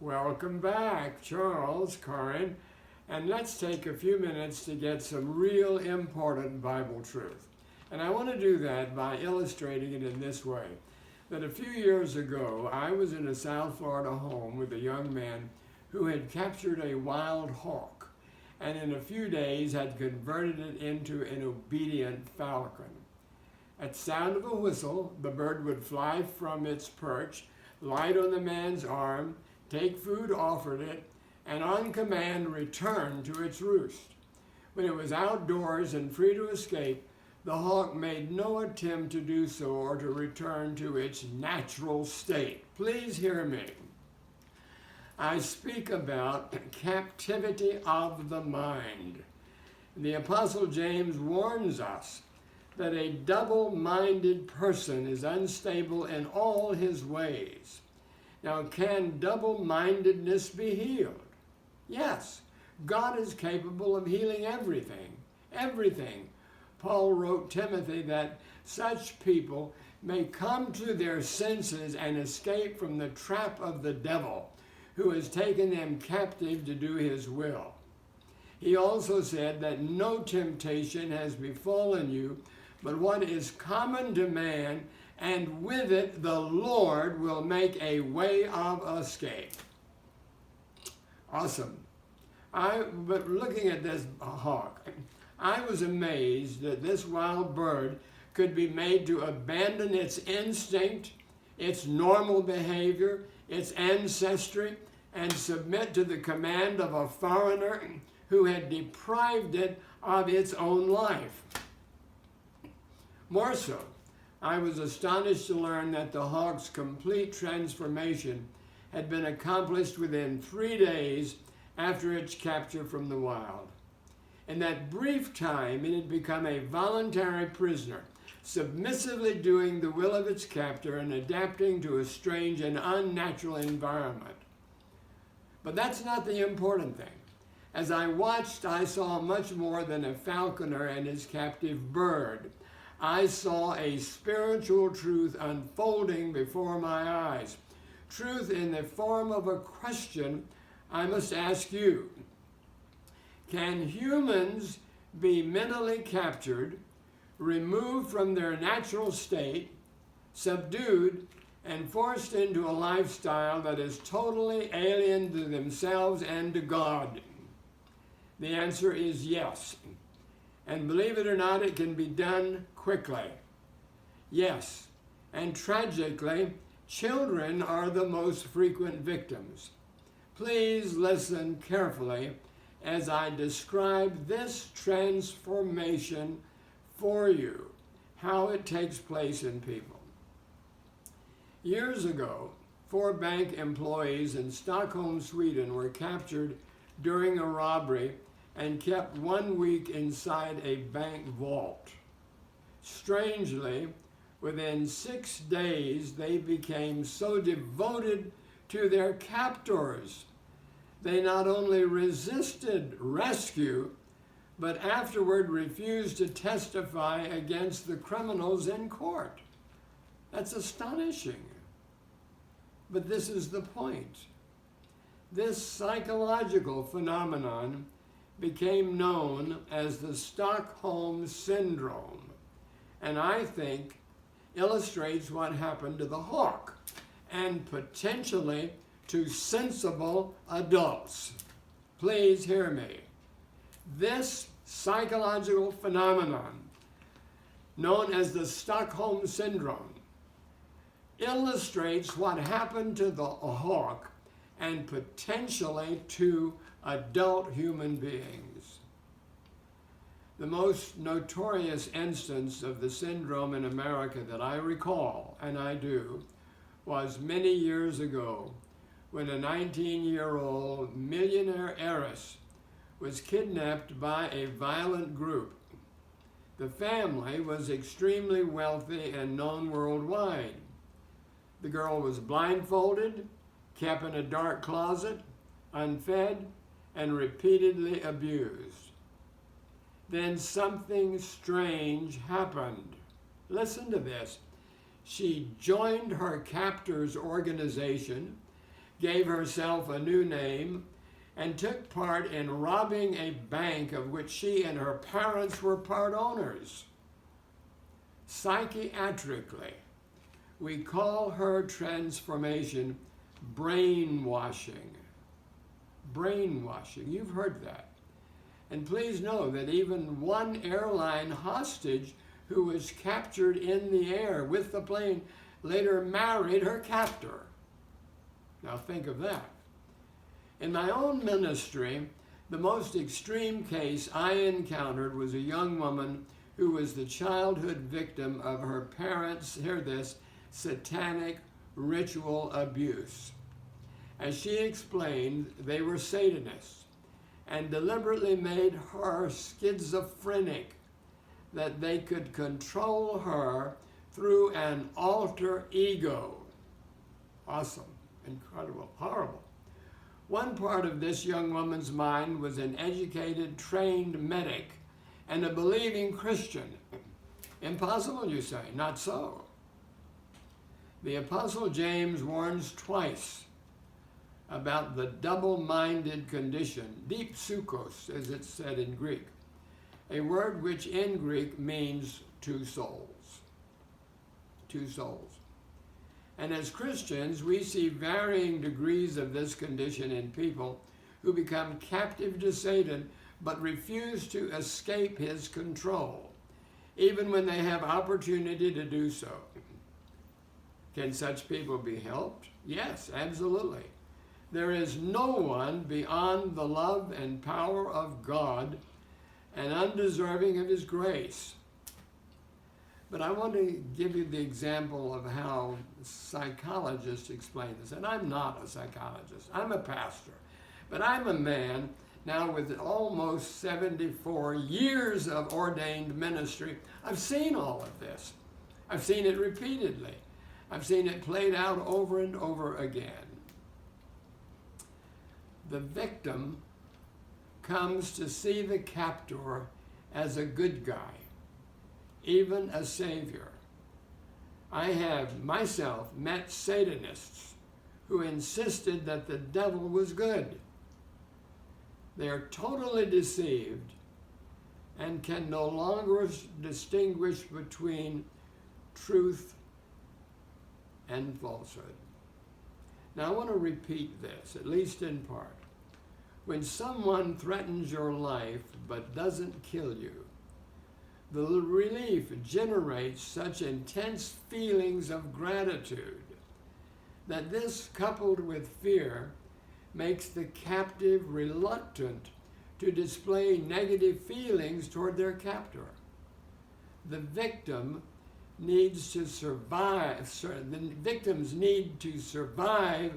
Welcome back, Charles, Corin, and let's take a few minutes to get some real important Bible truth. And I want to do that by illustrating it in this way, that a few years ago, I was in a South Florida home with a young man who had captured a wild hawk, and in a few days had converted it into an obedient falcon. At sound of a whistle, the bird would fly from its perch, light on the man's arm, take food offered it, and on command return to its roost. When it was outdoors and free to escape, the hawk made no attempt to do so or to return to its natural state. Please hear me. I speak about captivity of the mind. The Apostle James warns us that a double-minded person is unstable in all his ways. Now, can double-mindedness be healed? Yes, God is capable of healing everything, everything. Paul wrote Timothy that such people may come to their senses and escape from the trap of the devil, who has taken them captive to do his will. He also said that no temptation has befallen you, but what is common to man, and with it the Lord will make a way of escape. Awesome. But looking at this hawk, I was amazed that this wild bird could be made to abandon its instinct, its normal behavior, its ancestry, and submit to the command of a foreigner who had deprived it of its own life. More so, I was astonished to learn that the hawk's complete transformation had been accomplished within 3 days after its capture from the wild. In that brief time, it had become a voluntary prisoner, submissively doing the will of its captor and adapting to a strange and unnatural environment. But that's not the important thing. As I watched, I saw much more than a falconer and his captive bird. I saw a spiritual truth unfolding before my eyes. Truth in the form of a question I must ask you. Can humans be mentally captured, removed from their natural state, subdued, and forced into a lifestyle that is totally alien to themselves and to God? The answer is yes. And believe it or not, it can be done quickly. Yes, and tragically, children are the most frequent victims. Please listen carefully as I describe this transformation for you, how it takes place in people. Years ago, 4 bank employees in Stockholm, Sweden were captured during a robbery and kept 1 week inside a bank vault. Strangely, within 6 days, they became so devoted to their captors. They not only resisted rescue, but afterward refused to testify against the criminals in court. That's astonishing. But this is the point. This psychological phenomenon became known as the Stockholm Syndrome, and I think illustrates what happened to the hawk and potentially to sensible adults. Please hear me. This psychological phenomenon, known as the Stockholm Syndrome, illustrates what happened to the hawk and potentially to adult human beings. The most notorious instance of the syndrome in America that I recall, and I do, was many years ago when a 19-year-old millionaire heiress was kidnapped by a violent group. The family was extremely wealthy and known worldwide. The girl was blindfolded, kept in a dark closet, unfed, and repeatedly abused. Then something strange happened. Listen to this. She joined her captor's organization, gave herself a new name, and took part in robbing a bank of which she and her parents were part owners. Psychiatrically, we call her transformation brainwashing. Brainwashing, you've heard that. And please know that even one airline hostage who was captured in the air with the plane later married her captor. Now think of that. In my own ministry, the most extreme case I encountered was a young woman who was the childhood victim of her parents', hear this, satanic ritual abuse. As she explained, they were Satanists and deliberately made her schizophrenic, that they could control her through an alter ego. Awesome, incredible, horrible. One part of this young woman's mind was an educated, trained medic and a believing Christian. Impossible, you say? Not so. The Apostle James warns twice about the double-minded condition, dipsukos, as it's said in Greek, a word which in Greek means two souls. Two souls. And as Christians, we see varying degrees of this condition in people who become captive to Satan but refuse to escape his control, even when they have opportunity to do so. Can such people be helped? Yes, absolutely. There is no one beyond the love and power of God and undeserving of his grace. But I want to give you the example of how psychologists explain this. And I'm not a psychologist. I'm a pastor. But I'm a man now with almost 74 years of ordained ministry. I've seen all of this. I've seen it repeatedly. I've seen it played out over and over again. The victim comes to see the captor as a good guy, even a savior. I have myself met Satanists who insisted that the devil was good. They are totally deceived and can no longer distinguish between truth and falsehood. Now I want to repeat this, at least in part. When someone threatens your life but doesn't kill you, the relief generates such intense feelings of gratitude that this, coupled with fear, makes the captive reluctant to display negative feelings toward their captor. The victim needs to survive. The victim's need to survive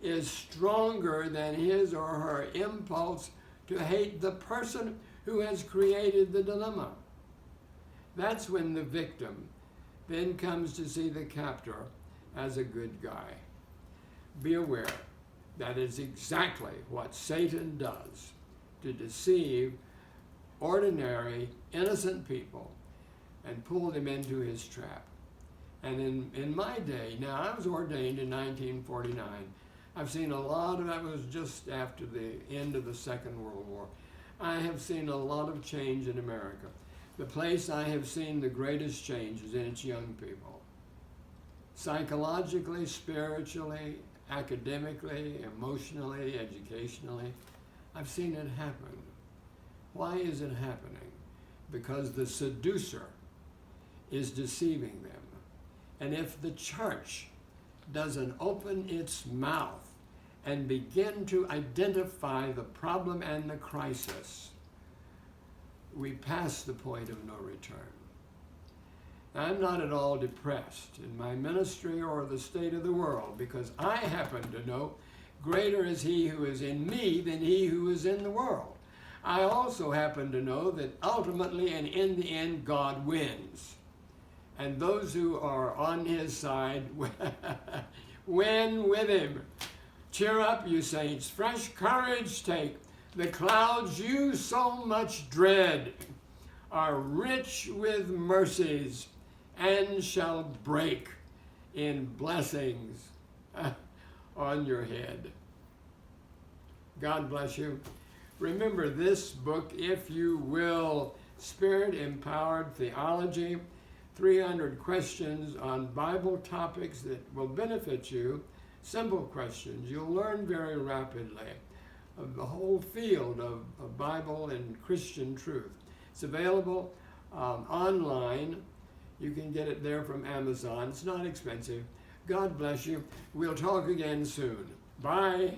is stronger than his or her impulse to hate the person who has created the dilemma. That's when the victim then comes to see the captor as a good guy. Be aware that is exactly what Satan does to deceive ordinary, innocent people and pull them into his trap. And in my day, now I was ordained in 1949, I've seen a lot of, that was just after the end of the Second World War. I have seen a lot of change in America. The place I have seen the greatest change is in its young people. Psychologically, spiritually, academically, emotionally, educationally, I've seen it happen. Why is it happening? Because the seducer is deceiving them. And if the church doesn't open its mouth and begin to identify the problem and the crisis, we pass the point of no return. Now, I'm not at all depressed in my ministry or the state of the world, because I happen to know greater is he who is in me than he who is in the world. I also happen to know that ultimately and in the end, God wins. And those who are on his side win with him. Cheer up, you saints. Fresh courage take. The clouds you so much dread are rich with mercies and shall break in blessings. on your head. God bless you. Remember this book, If You Will, Spirit-Empowered Theology, 300 questions on Bible topics that will benefit you. Simple questions. You'll learn very rapidly of the whole field of Bible and Christian truth. It's available online. You can get it there from Amazon. It's not expensive. God bless you. We'll talk again soon. Bye.